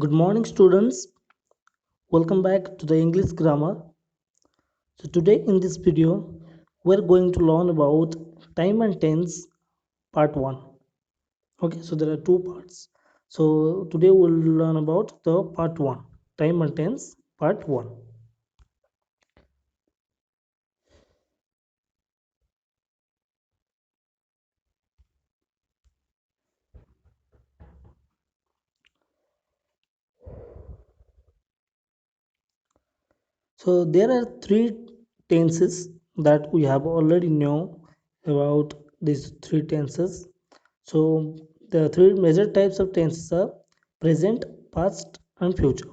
Good morning, students. Welcome back to the English grammar. So, today in this video, we're going to learn about time and tense part 1. Okay, so there are two parts. So, today we'll learn about the part 1, time and tense part 1. So, there are three tenses that we have already know about these three tenses. So, the three major types of tenses are present, past, and future.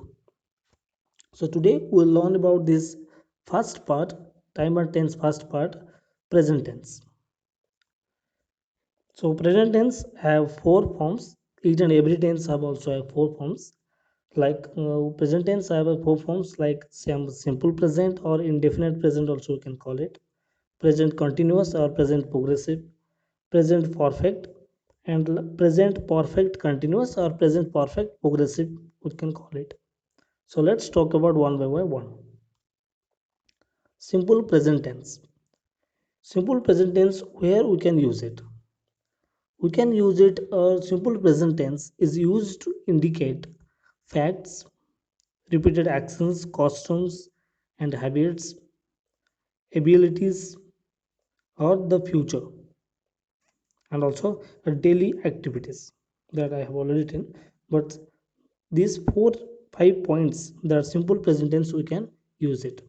So today we'll learn about this first part, time and tense first part, present tense. So present tense have four forms. Each and every tense have also have four forms. Like present tense have four forms like simple present or indefinite present also we can call it. Present continuous or present progressive. Present perfect and present perfect continuous or present perfect progressive we can call it. So let's talk about one by one. Simple present tense. Simple present tense, where we can use it? We can use it. Simple present tense is used to indicate facts, repeated actions, customs, and habits, abilities, or the future, and also daily activities that I have already written. But these 4 5 points that are simple present tense, we can use it.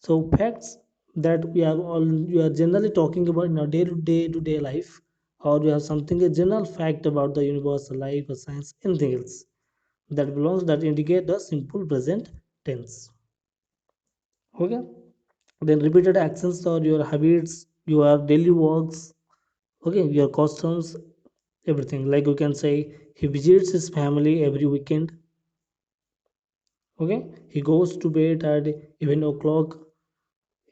So facts that we are generally talking about in our day to day life, or we have something a general fact about the universe, life, or science, anything else that indicate the simple present tense. Okay. Then repeated actions or your habits, your daily works, okay, your customs, everything. Like you can say he visits his family every weekend. Okay, he goes to bed at 11 o'clock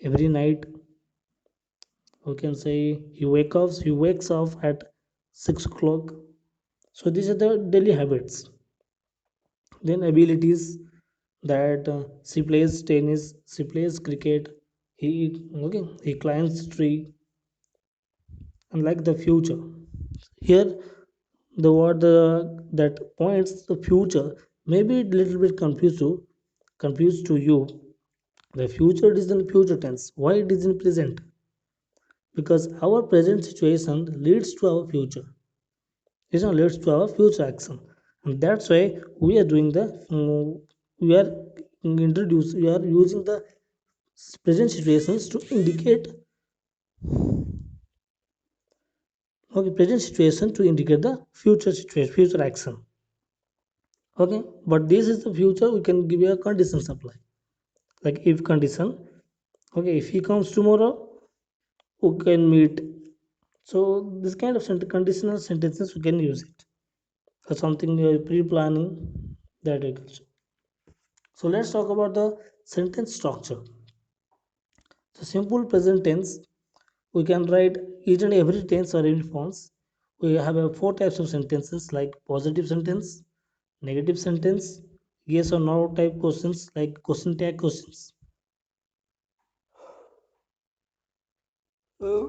every night. We can say he wakes up at 6 o'clock. So these are the daily habits. Then abilities that she plays tennis, she plays cricket, he climbs tree. And like the future, here the word that points the future may be a little bit confused to you. The future is in future tense. Why it is in present? Because our present situation leads to our future. This one leads to our future action, and that's why we are doing the we are we are using the present situations to indicate, okay, present situation to indicate the future situation, future action. Okay, but this is the future. We can give you a condition supply, like if condition. Okay, if he comes tomorrow, we can meet. So this kind of conditional sentences we can use it for something pre-planning, that we can. So let's talk about the sentence structure. So simple present tense, we can write each and every tense or every forms. We have 4 types of sentences like positive sentence, negative sentence, yes or no type questions like question tag questions. Uh,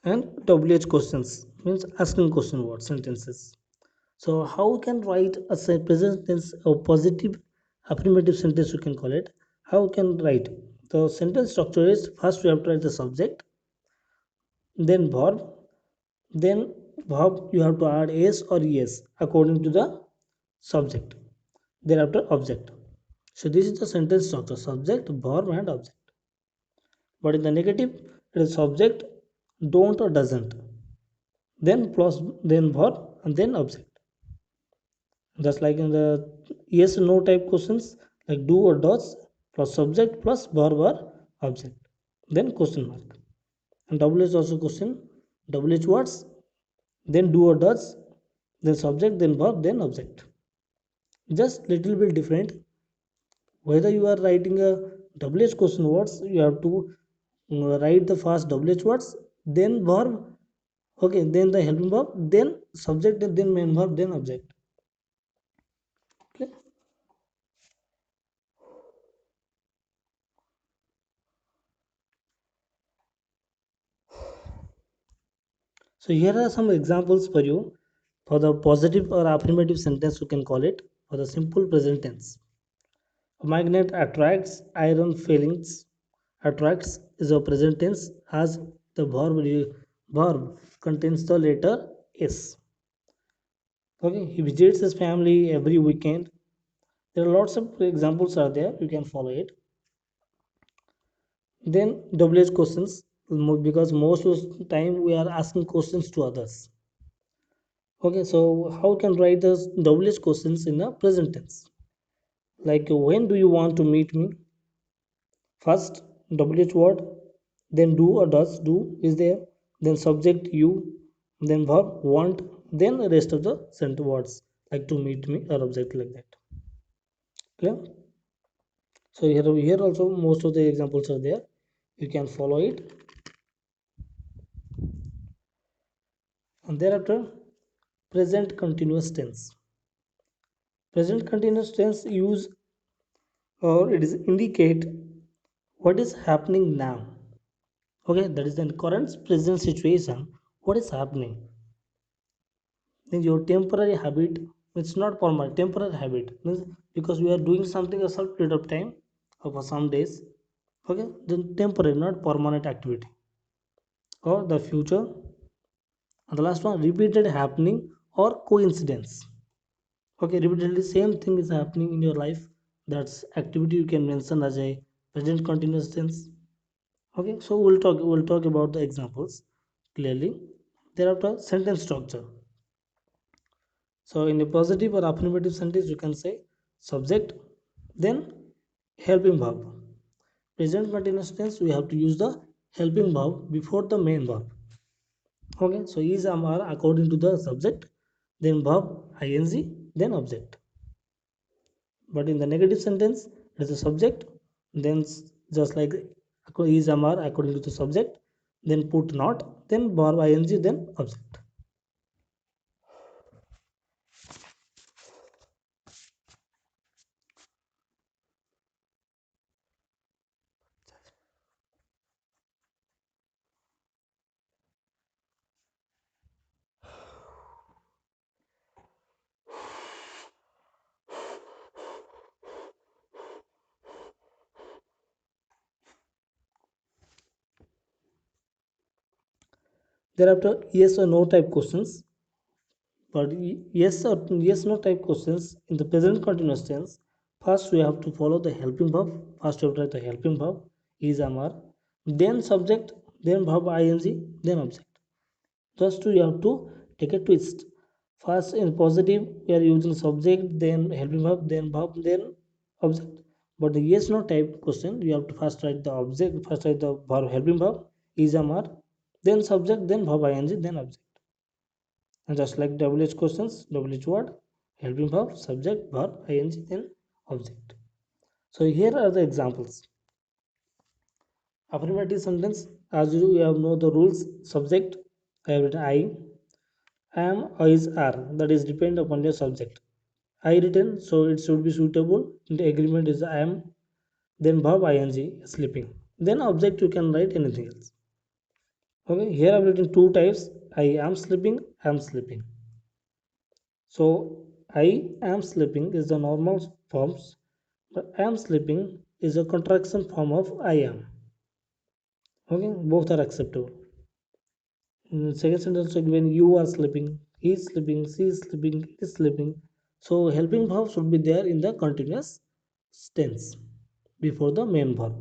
and WH questions means asking question word sentences. So how we can write a present tense or positive affirmative sentence, we can call it. How we can write? The sentence structure is first we have to write the subject, then verb, then verb you have to add s or yes according to the subject, thereafter object. So this is the sentence structure: subject, verb, and object. But in the negative, it is subject, don't or doesn't, then plus, then verb, and then object. Just like in the yes no type questions, like do or does plus subject plus verb or object, then question mark. And double is also question, double H words, then do or does, then subject, then verb, then object. just little bit different. Whether you are writing a WH question words, you have to write the first WH words, then verb, okay, then the helping verb, then subject, then main verb, then object. Okay. So here are some examples for you for the positive or affirmative sentence, you can call it, for the simple present tense. A magnet attracts iron filings. Attracts is a present tense as the verb contains the letter S. Okay, he visits his family every weekend. There are lots of examples are there. You can follow it. Then WH questions, because most of the time we are asking questions to others. Okay, so how can write the WH questions in a present tense? Like when do you want to meet me? First WH word, then do or does, do is there, then subject you, then verb want, then the rest of the sentence words like to meet me or object like that. Clear? So here also most of the examples are there. You can follow it. And thereafter, present continuous tense. Present continuous tense use or it is indicate what is happening now. Okay, that is the current present situation. What is happening? Then your temporary habit, it's not permanent. Temporary habit means because we are doing something a short period of time or for some days. Okay, then temporary, not permanent activity. Or the future. And the last one, repeated happening or coincidence. Okay, repeatedly same thing is happening in your life. That's activity you can mention as a present continuous tense. Okay, so we'll talk about the examples clearly. Thereafter, sentence structure. So in a positive or affirmative sentence, you can say subject, then helping verb. Present continuous tense, we have to use the helping verb before the main verb. Okay, so is are according to the subject, then verb ing, then object. But in the negative sentence, it is a subject, then just like is are according to the subject, then put not, then verb ing, then object. Thereafter, yes or no type questions. But yes or yes no type questions in the present continuous tense, first we have to follow the helping verb. First we have to write the helping verb is are, then subject, then verb ing, then object. Just to you have to take a twist. First in positive we are using subject, then helping verb, then object. But the yes no type question you have to first write the object, first write the verb helping verb is are, then subject, then verb ing, then object. And just like WH questions, WH word, helping verb, subject, verb, ing, then object. So here are the examples. Affirmative sentence, as you have know the rules, subject, I have written I am, is, are, that is depend upon your subject. I written, so it should be suitable. The agreement is I am, then verb ing, sleeping. Then object you can write anything else. Okay, here I have written two types. I am sleeping. So I am sleeping is the normal forms, but I am sleeping is a contraction form of I am. Okay, both are acceptable. In second sentence, when you are sleeping, he is sleeping, she is sleeping, it is sleeping. So helping verb should be there in the continuous tense before the main verb.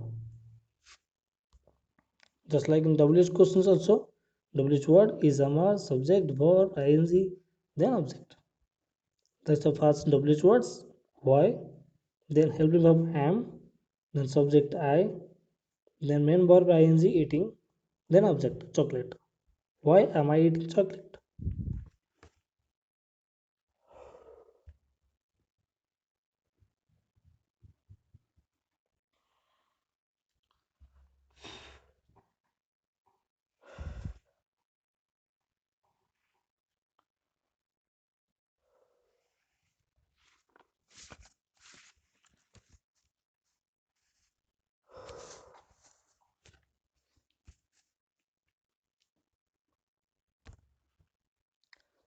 Just like in WH questions also, WH word is am, subject, verb, ing, then object. That's the first WH words. Why? Then helping verb am, then subject I, then main verb ing eating, then object chocolate. Why am I eating chocolate?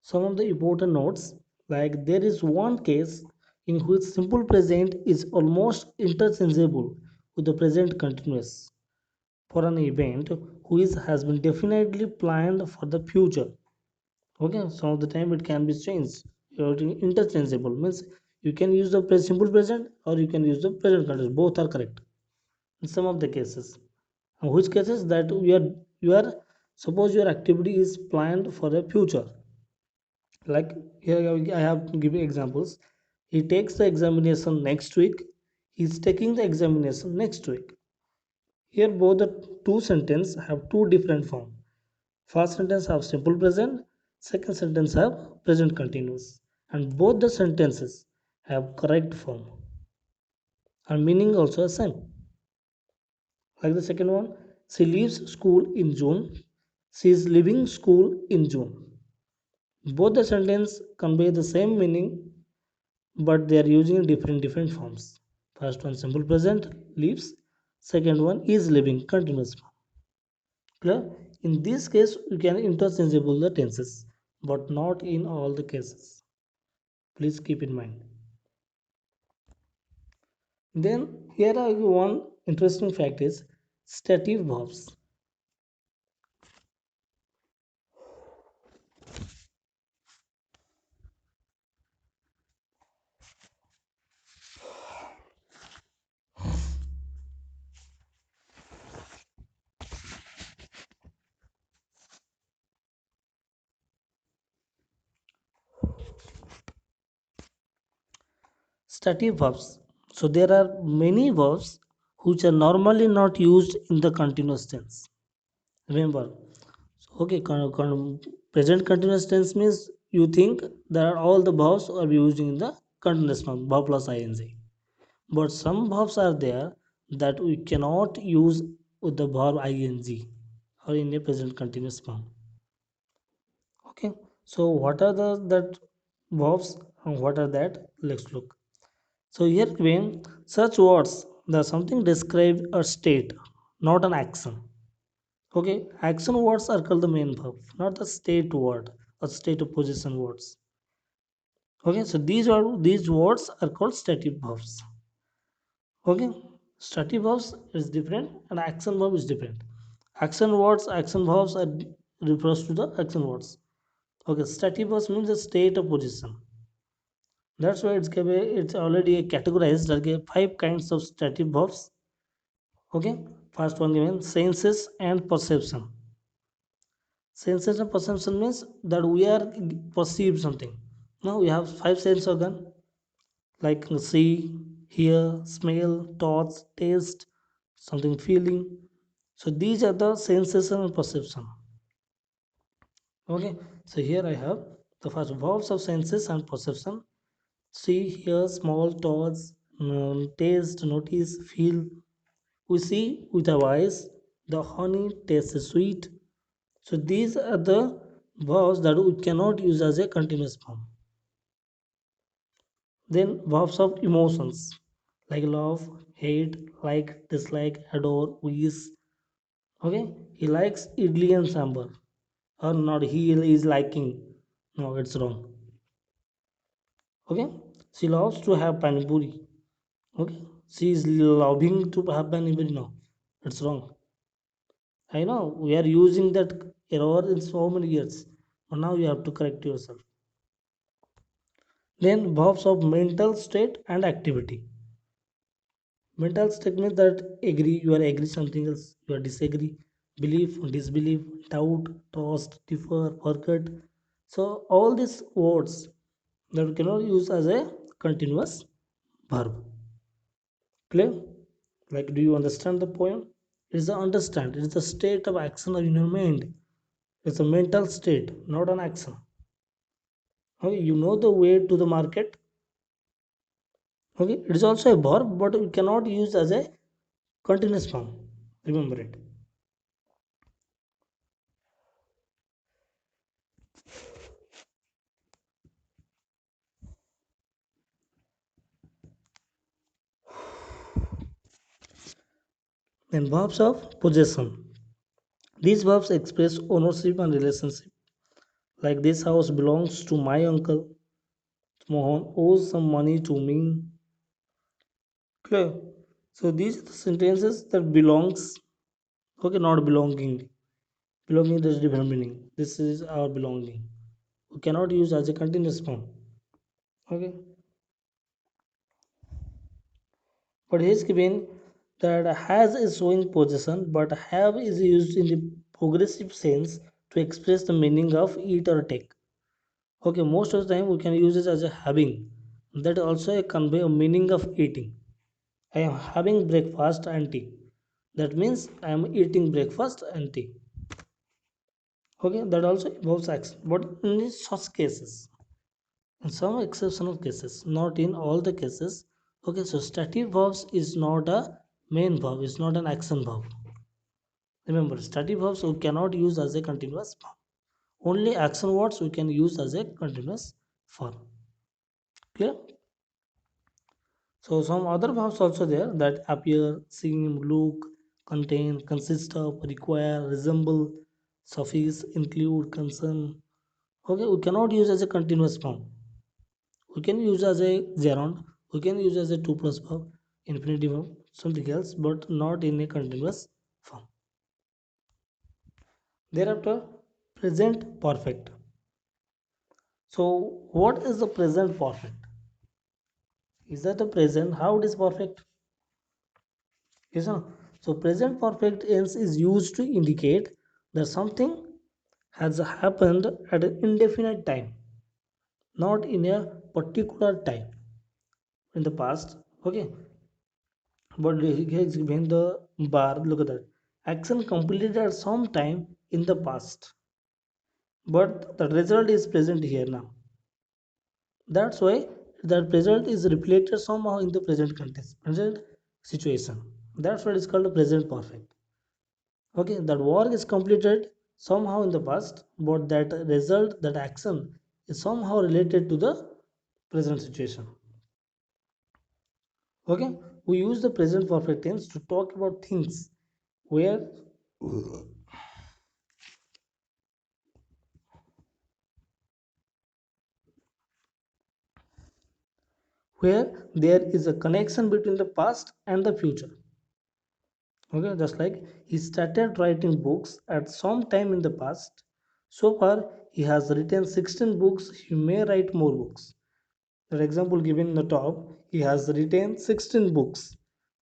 Some of the important notes, like there is one case in which simple present is almost interchangeable with the present continuous for an event which has been definitely planned for the future. Okay, some of the time it can be changed. Interchangeable means you can use the simple present or you can use the present continuous, both are correct in some of the cases. In which cases that you are suppose your activity is planned for the future, like here I have given examples. He takes the examination next week. He's taking the examination next week. Here both the two sentences have two different form. First sentence have simple present, second sentence have present continuous, and both the sentences have correct form and meaning also the same. Like the second one, she leaves school in June, she is leaving school in June. Both the sentence convey the same meaning, but they are using different forms. First one simple present, leaves. Second one is living, continuous form. Clear? In this case you can interchangeable the tenses, but not in all the cases. Please keep in mind. Then here are one interesting fact is stative verbs. Stative verbs. So there are many verbs which are normally not used in the continuous tense. Remember, okay, present continuous tense means you think that all the verbs are used in the continuous form, verb plus ing. But some verbs are there that we cannot use with the verb ing or in a present continuous form. Okay, so what are the that verbs and what are that? Let's look. So here when such words, the something describe a state, not an action. Okay, action words are called the main verb, not the state word or state of position words. Okay, so these words are called stative verbs. Okay, stative verbs is different and action verb is different. Action words, action verbs are refers to the action words. Okay, stative verbs means the state of position. That's why it's already categorized like five kinds of stative verbs. Okay, first one given senses and perception. Senses and perception means that we are perceive something. Now we have five sense organ like see, hear, smell, touch, taste, something feeling. So these are the senses and perception. Okay, so here I have the first verbs of senses and perception. See, hear, small, touch, taste, notice, feel. We see with our eyes, the honey tastes sweet. So these are the verbs that we cannot use as a continuous form. Then verbs of emotions like love, hate, like, dislike, adore, wish. Okay, he likes idli and sambar, or not. He is liking. No, it's wrong. Okay, she loves to have pani puri. Okay, she is loving to have pani puri. No, it's wrong. I know we are using that error in so many years, but now you have to correct yourself. Then verbs of mental state and activity. Mental state means that agree, you are agree something else, you are disagree, belief, disbelief, doubt, trust, differ, forget. So all these words that we cannot use as a continuous verb. Clear? Like, do you understand the poem? It is the understand. It is the state of action in your mind. It's a mental state, not an action. Okay, you know the way to the market. Okay, it is also a verb, but we cannot use as a continuous form. Remember it. Then verbs of possession. These verbs express ownership and relationship. Like this house belongs to my uncle. Mohan owes some money to me. Clear? So these are the sentences that belongs, okay, not belonging. Belonging has different meaning. This is our belonging. We cannot use as a continuous form. Okay. But he is given that has is showing possession, but have is used in the progressive sense to express the meaning of eat or take. Okay, most of the time we can use it as a having. That also convey a meaning of eating. I am having breakfast and tea. That means I am eating breakfast and tea. Okay, that also involves action. But in such cases, in some exceptional cases, not in all the cases. Okay, so stative verbs is not a main verb, it's not an action verb. Remember, stative verbs we cannot use as a continuous form. Only action words we can use as a continuous form. Clear? So some other verbs also there that appear, seem, look, contain, consist of, require, resemble, suffice, include, concern. Okay, we cannot use as a continuous form. We can use as a gerund, we can use as a 2 plus verb, infinitive verb, something else, but not in a continuous form. Thereafter, present perfect. So, what is the present perfect? Is that the present? How it is perfect? Yes or no? So, present perfect tense is used to indicate that something has happened at an indefinite time, not in a particular time in the past. Okay, but he's given the bar. Look at that. Action completed at some time in the past, but the result is present here now. That's why that result is reflected somehow in the present context, present situation. That's what is called a present perfect. Okay, that work is completed somehow in the past, but that result, that action is somehow related to the present situation. Okay, we use the present perfect tense to talk about things where there is a connection between the past and the future. Okay, just like he started writing books at some time in the past. So far he has written 16 books. He may write more books. The example given in the top, he has written 16 books.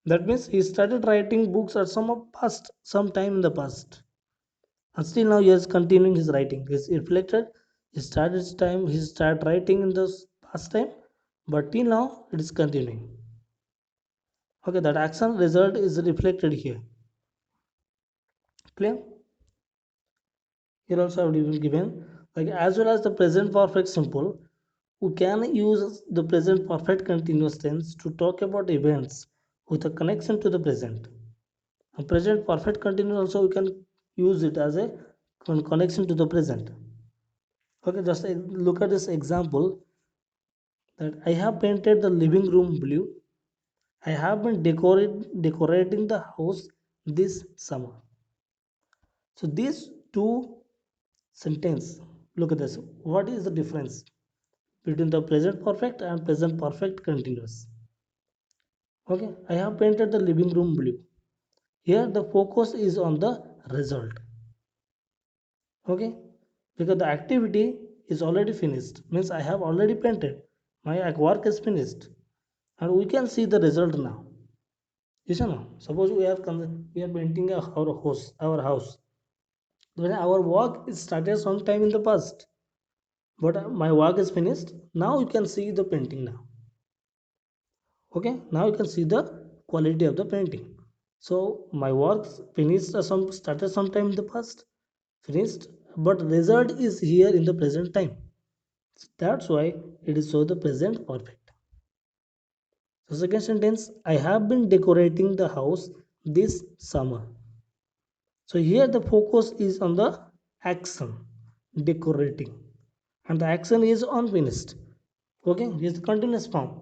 That means he started writing books at some time in the past, and still now he is continuing his writing. It's reflected. He started writing in the past time, but till now it is continuing. Okay, that action result is reflected here. Clear? Here also I have even given, like as well as the present perfect simple, we can use the present perfect continuous tense to talk about events with a connection to the present. A present perfect continuous also we can use it as a connection to the present. Okay, just look at this example that I have painted the living room blue. I have been decorating the house this summer. So these two sentence, look at this. What is the difference between the present perfect and present perfect continuous? Okay, I have painted the living room blue. Here the focus is on the result. Okay, because the activity is already finished, means I have already painted. My work is finished, and we can see the result now. Yes or no? Suppose we are painting our house. When our work is started sometime in the past, but my work is finished. Now you can see the painting now. Okay, now you can see the quality of the painting. So my work finished some started sometime in the past, finished, but result is here in the present time. That's why it is so the present perfect. So second sentence, I have been decorating the house this summer. So here the focus is on the action, decorating, and the action is unfinished. Okay, here's the continuous form.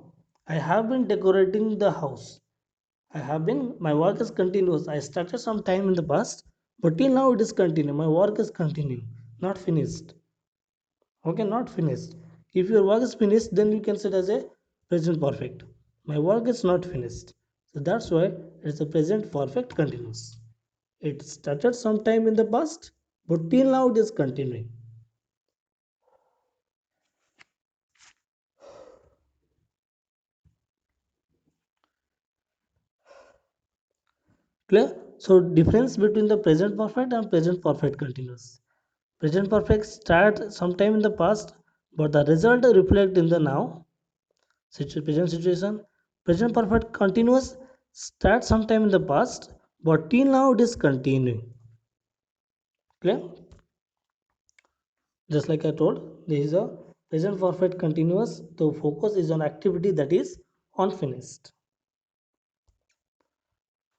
I have been decorating the house. My work is continuous. I started some time in the past, but till now it is continuing. My work is continuing, not finished. Okay, not finished. If your work is finished, then you can say it as a present perfect. My work is not finished. So that's why it's a present perfect continuous. It started sometime in the past, but till now it is continuing. Clear? So difference between the present perfect and present perfect continuous. Present perfect start sometime in the past, but the result reflect in the now present situation. Present perfect continuous start sometime in the past, but till now it is continuing. Clear? Just like I told, this is a present perfect continuous. The focus is on activity that is unfinished.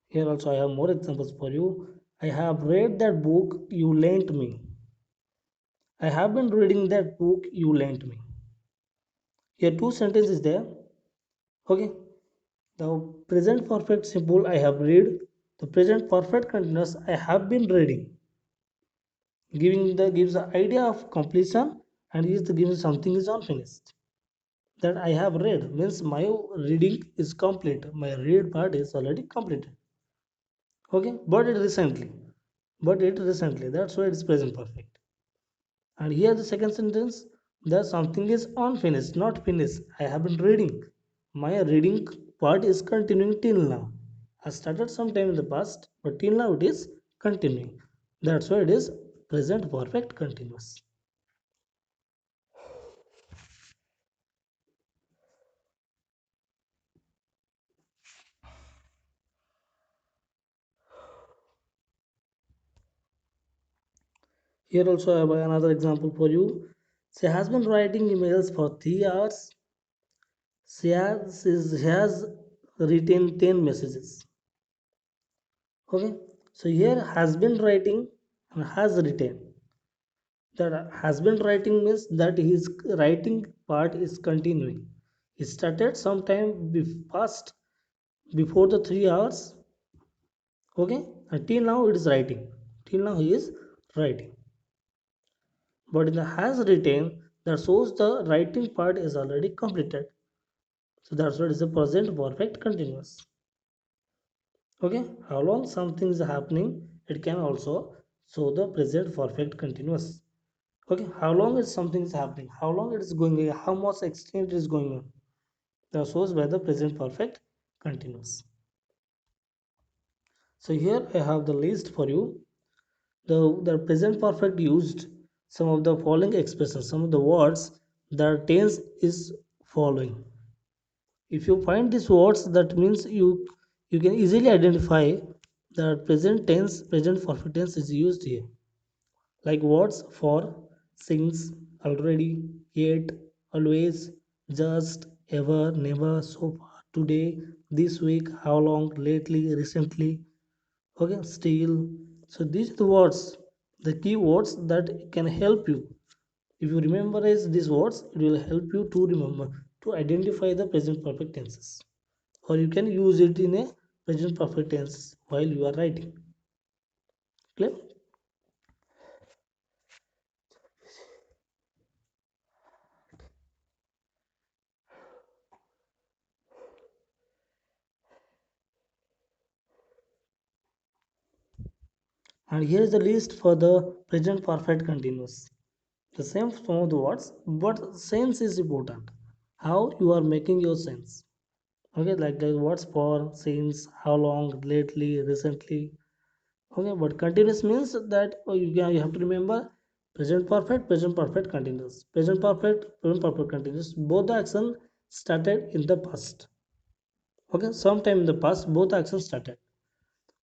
Here also I have more examples for you. I have read that book you lent me. I have been reading that book you lent me. Here two sentences there. Okay. The present perfect simple I have read. The present perfect continuous I have been reading. Giving the gives the idea of completion and is the giving something is unfinished. That I have read means my reading is complete. My read part is already completed. Okay, but it recently. That's why it's present perfect. And here the second sentence, that something is unfinished, not finished. I have been reading. My reading part is continuing till now. I started sometime in the past, but till now it is continuing. That's why it is present perfect continuous. Here also I have another example for you. She has been writing emails for 3 hours. She has written 10 messages. Okay, so here has been writing and has written. That has been writing means that his writing part is continuing. He started sometime past before the 3 hours. Okay, until now it is writing. Till now he is writing. But in the has written, that shows the writing part is already completed. So that's what is the present perfect continuous. Okay, how long something is happening, it can also show the present perfect continuous. Okay, how long is something is happening, how long it is going on, how much extent it is going on. That shows by the present perfect continuous. So here I have the list for you. The present perfect used some of the following expressions, some of the words that tense is following. If you find these words, that means you can easily identify that present tense, present perfect tense is used here. Like words for, since, already, yet, always, just, ever, never, so far, today, this week, how long, lately, recently, okay, still. So these are the words, the key words that can help you. If you memorize these words, it will help you to remember, to identify the present perfect tenses. Or you can use it in a present perfect tense while you are writing. Clear? And here is the list for the present perfect continuous. The same some of the words, but sense is important. How you are making your sense. Okay, like the words for, since, how long, lately, recently. Okay, but continuous means that you have to remember present perfect continuous. Present perfect continuous. Both the action started in the past. Okay, sometime in the past, both actions started.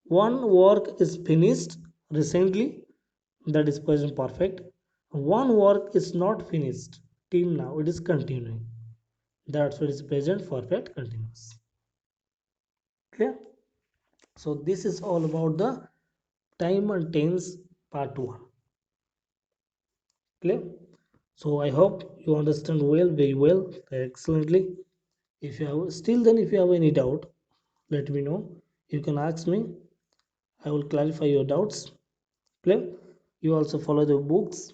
One work is finished recently, that is present perfect. One work is not finished till now, it is continuing. That's what is present perfect continuous. Clear? So this is all about the time and tense part 1. Clear? So I hope you understand well, very well, excellently. If you have still then if you have any doubt, let me know. You can ask me. I will clarify your doubts. Clear? You also follow the books.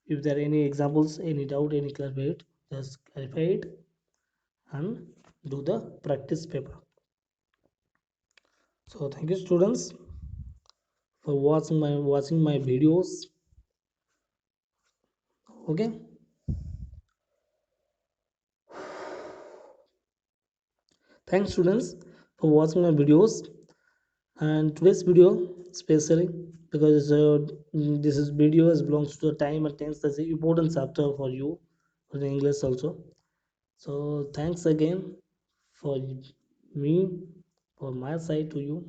If there are any examples, any doubt, any clarify it, just clarify it and do the practice paper. So thank you students for watching my videos. Okay, thanks students for watching my videos. And today's video especially because this is videos belongs to the time and tense, that's the important chapter for you for the English also. So thanks again for me, for my side to you.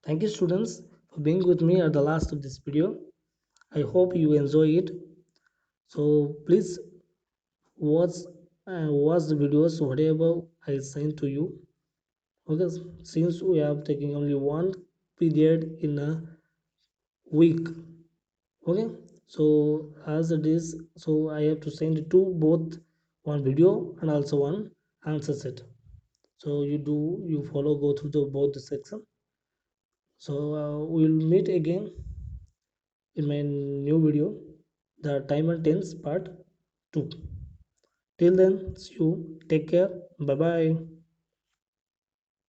Thank you students for being with me at the last of this video. I hope you enjoy it. So please watch watch the videos whatever I sent to you. Okay, since we are taking only one period in a week. Okay, so as it is, so I have to send two, both one video and also one answer set. So you follow, go through the both the section. So we'll meet again in my new video, the time and tense part 2. Till then, see you, take care, bye bye.